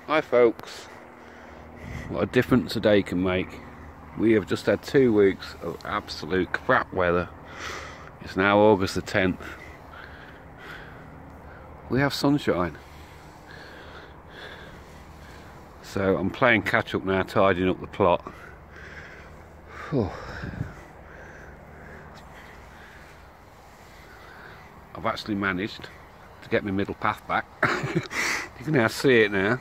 Hi folks, what a difference a day can make. We have just had 2 weeks of absolute crap weather. It's now August the 10th. We have sunshine. So I'm playing catch up now, tidying up the plot. I've actually managed to get my middle path back. You can now see it now.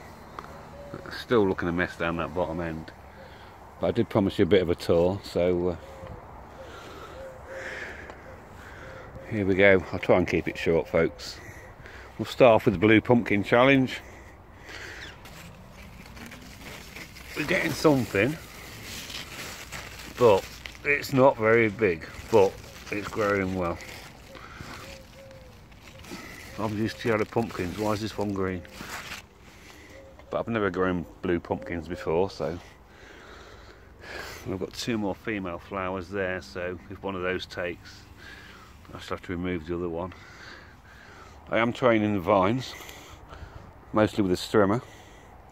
Still looking a mess down that bottom end, but I did promise you a bit of a tour, so here we go. I'll try and keep it short, folks. We'll start off with the blue pumpkin challenge. We're getting something, but it's not very big, but it's growing well. I'm used to yellow pumpkins. Why is this one green? But I've never grown blue pumpkins before, so I've got 2 more female flowers there, so if one of those takes, I shall have to remove the other one. I am training the vines, mostly with a strimmer.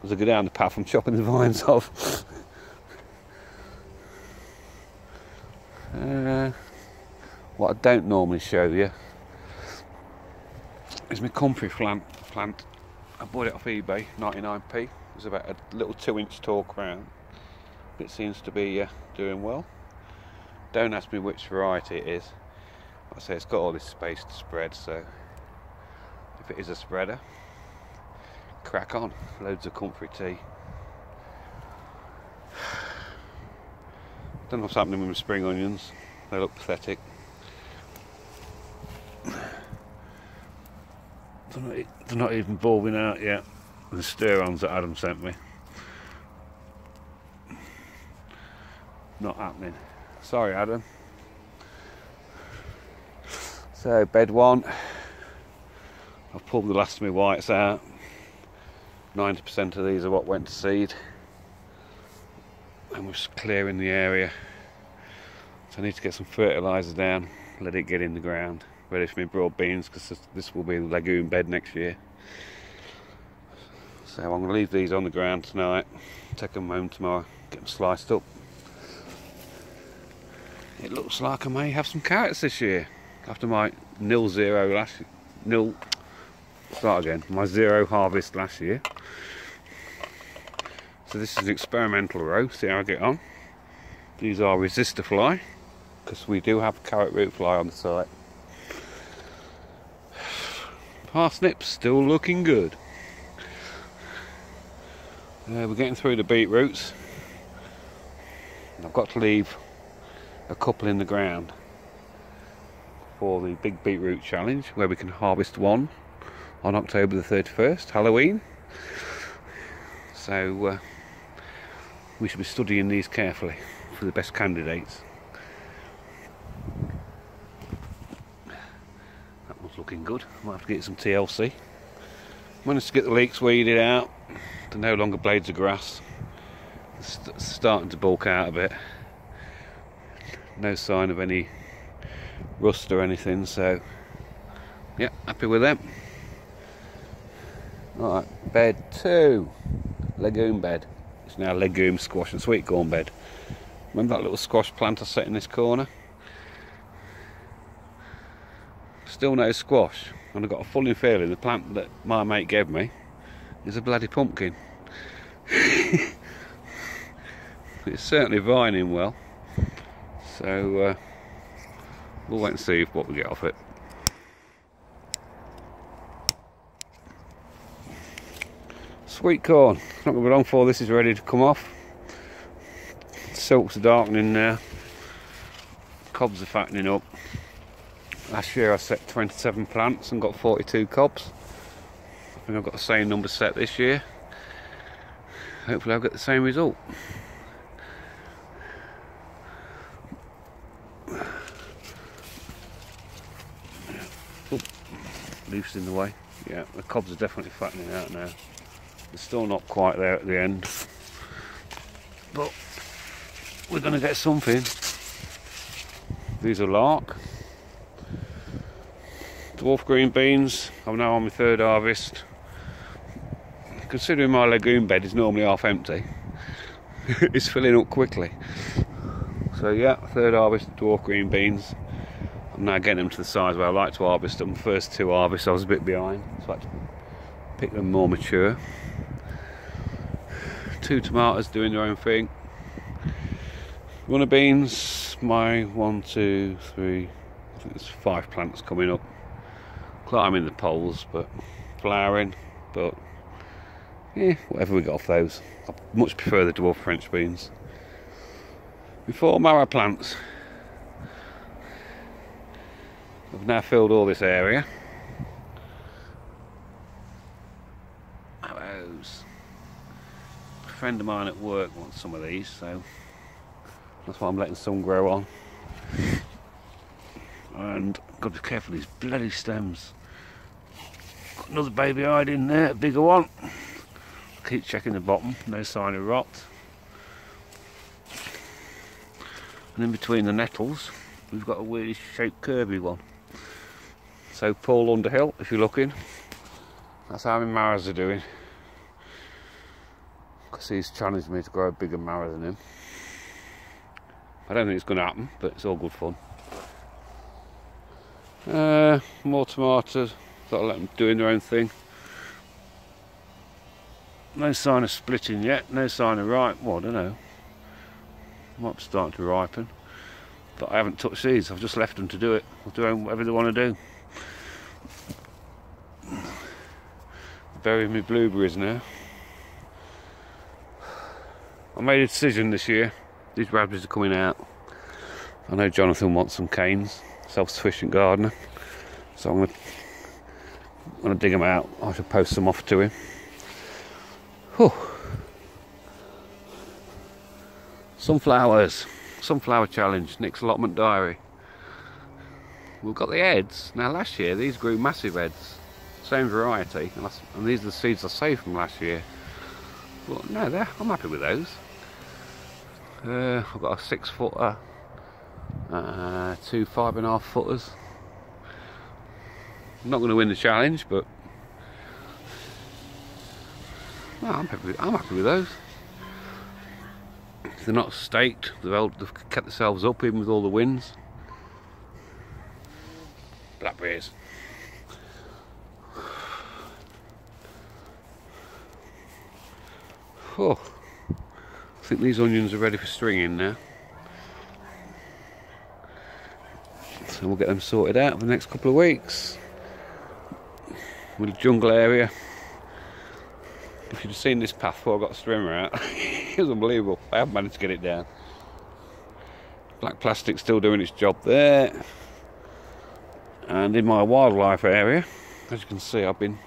As I go down the path, I'm chopping the vines off. What I don't normally show you is my comfrey plant. I bought it off eBay, 99p. It's about a little 2-inch tall crown. It seems to be doing well. Don't ask me which variety it is. Like I say, it's got all this space to spread, so if it is a spreader, crack on. Loads of comfrey tea. Don't know what's happening with my spring onions. They look pathetic. They're not even bulbing out yet. The stir-ons that Adam sent me. Not happening. Sorry, Adam. So, bed 1. I've pulled the last of my whites out. 90% of these are what went to seed. And we're just clearing the area. So I need to get some fertiliser down, let it get in the ground. Ready for my broad beans, because this will be the legume bed next year. So I'm going to leave these on the ground tonight, take them home tomorrow, get them sliced up. It looks like I may have some carrots this year, after my my 0 harvest last year. So this is an experimental row, see how I get on. These are resistor fly, because we do have carrot root fly on the site. Parsnips still looking good. We're getting through the beetroots. I've got to leave a couple in the ground for the big beetroot challenge, where we can harvest one on October the 31st, Halloween. So we should be studying these carefully for the best candidates. Looking good. Might have to get some TLC. Managed to get the leeks weeded out. They're no longer blades of grass. It's starting to bulk out a bit. No sign of any rust or anything, so yeah, happy with them. Alright, bed 2. Legume bed. It's now legume, squash and sweet corn bed. Remember that little squash plant I set in this corner? Still no squash, and I've got a funny feeling the plant that my mate gave me is a bloody pumpkin. It's certainly vining well, so we'll wait and see what we get off it. Sweet corn, not going to be long before this is ready to come off. Silks are darkening now, cobs are fattening up. Last year I set 27 plants and got 42 cobs. I think I've got the same number set this year. Hopefully I'll get the same result. Oh, leaves in the way. Yeah, the cobs are definitely fattening out now. They're still not quite there at the end, but we're going to get something. These are lark. Dwarf green beans, I'm now on my 3rd harvest. considering my legume bed is normally half empty, it's filling up quickly. So yeah, third harvest of dwarf green beans. I'm now getting them to the size where I like to harvest them. First two harvests I was a bit behind, so I had to pick them more mature. 2 tomatoes doing their own thing. Runner beans, my 1, 2, 3, I think there's 5 plants coming up. Climbing the poles, but flowering, but yeah, whatever we got off those. I much prefer the dwarf French beans. Before marrow plants, I've now filled all this area. Marrows. A friend of mine at work wants some of these, so that's why I'm letting some grow on. And got to be careful of these bloody stems. Got another baby hide in there, a bigger one. Keep checking the bottom, no sign of rot. And in between the nettles, we've got a weirdly shaped curvy one. So Paul Underhill, if you're looking, that's how my marrows are doing. Because he's challenged me to grow a bigger marrow than him. I don't think it's going to happen, but it's all good fun. More tomatoes, got to let them doing their own thing. No sign of splitting yet, no sign of ripe. Well, I don't know. Might be starting to ripen. But I haven't touched these, I've just left them to do it. They'll do whatever they want to do. Burying my blueberries now. I made a decision this year. These raspberries are coming out. I know Jonathan wants some canes, self-sufficient gardener. So I'm going to dig them out. I should post some off to him. Whew. Sunflowers. Sunflower challenge. Nick's allotment diary. We've got the heads. Now last year these grew massive heads. Same variety. And these are the seeds I saved from last year. Well, no, I'm happy with those. I've got a 6 footer. 2 5.5 footers. I'm not going to win the challenge, but no, I'm happy with those. They're not staked, they've kept themselves up even with all the winds. Blackberries. Oh, I think these onions are ready for stringing now. So we'll get them sorted out for the next couple of weeks. With the jungle area. If you'd have seen this path before I got the strimmer out, it was unbelievable. I have managed to get it down. Black plastic still doing its job there. And in my wildlife area, as you can see, I've been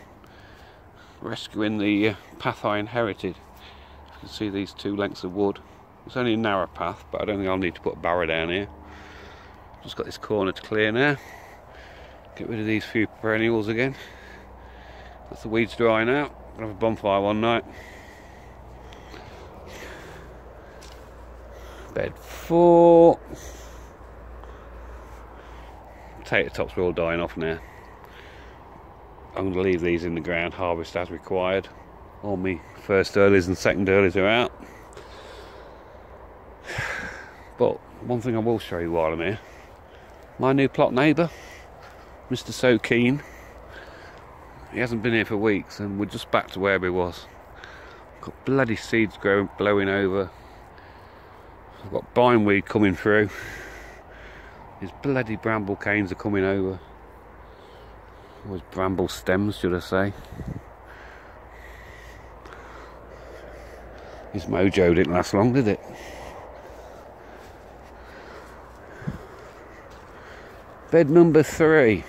rescuing the path I inherited. You can see these 2 lengths of wood. It's only a narrow path, but I don't think I'll need to put a barrow down here. Just got this corner to clear now. Get rid of these few perennials again. That's the weeds drying out. I'll have a bonfire one night. Bed 4. Potato tops are all dying off now. I'm going to leave these in the ground, harvest as required. All my first earlies and second earlies are out. But one thing I will show you while I'm here. My new plot neighbour, Mr. So Keen. He hasn't been here for weeks and we're just back to where he was. Got bloody seeds growing, blowing over. I've got bindweed coming through. His bloody bramble canes are coming over. Or his bramble stems, should I say. His mojo didn't last long, did it? Bed number 3.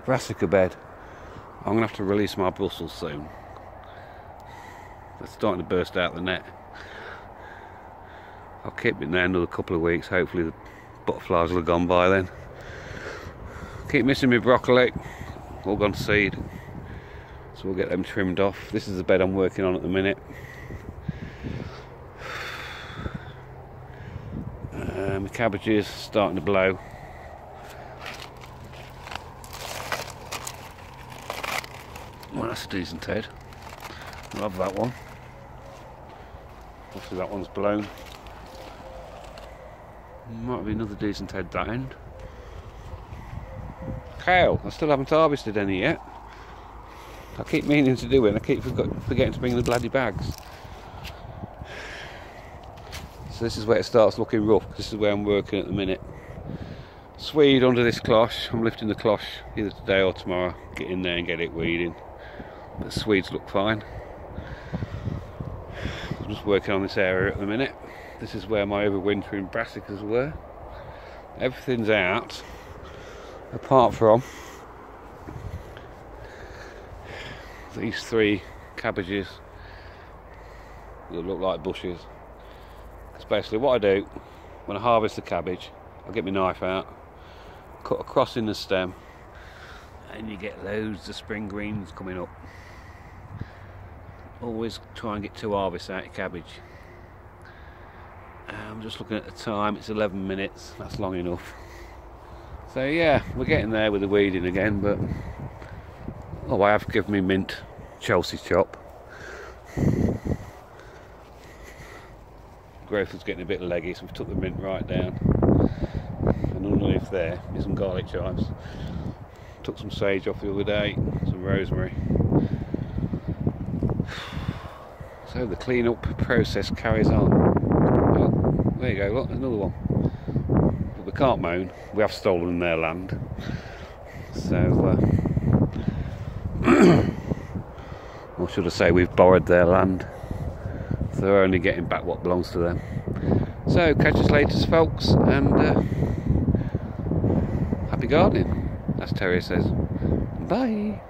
Brassica bed. I'm going to have to release my Brussels soon. They're starting to burst out the net. I'll keep it there another couple of weeks. Hopefully the butterflies will have gone by then. Keep missing my broccoli. All gone to seed. So we'll get them trimmed off. This is the bed I'm working on at the minute. My cabbages starting to blow. Well, that's a decent head. Love that one. Obviously that one's blown. Might be another decent head that end. Kale, I still haven't harvested any yet. I keep meaning to do it and I keep forgetting to bring the bloody bags. So this is where it starts looking rough. This is where I'm working at the minute. Swede under this cloche. I'm lifting the cloche either today or tomorrow. Get in there and get it weeding. But the Swedes look fine. I'm just working on this area at the minute. This is where my overwintering brassicas were. Everything's out apart from these 3 cabbages that look like bushes. Because basically what I do when I harvest the cabbage, I'll get my knife out, cut across in the stem, and you get loads of spring greens coming up. Always try and get 2 harvests out of cabbage. I'm just looking at the time, it's 11 minutes, that's long enough. So yeah, we're getting there with the weeding again, but oh, I have given me mint Chelsea chop. Growth was getting a bit leggy, so we've took the mint right down. And underneath there is some garlic chives. Took some sage off the other day, some rosemary. So the clean-up process carries on. Oh, there you go, look, there's another one. But we can't moan, we have stolen their land. So, or should I say we've borrowed their land. So they're only getting back what belongs to them. So, catch us later, folks, and happy gardening, as Terry says. Bye.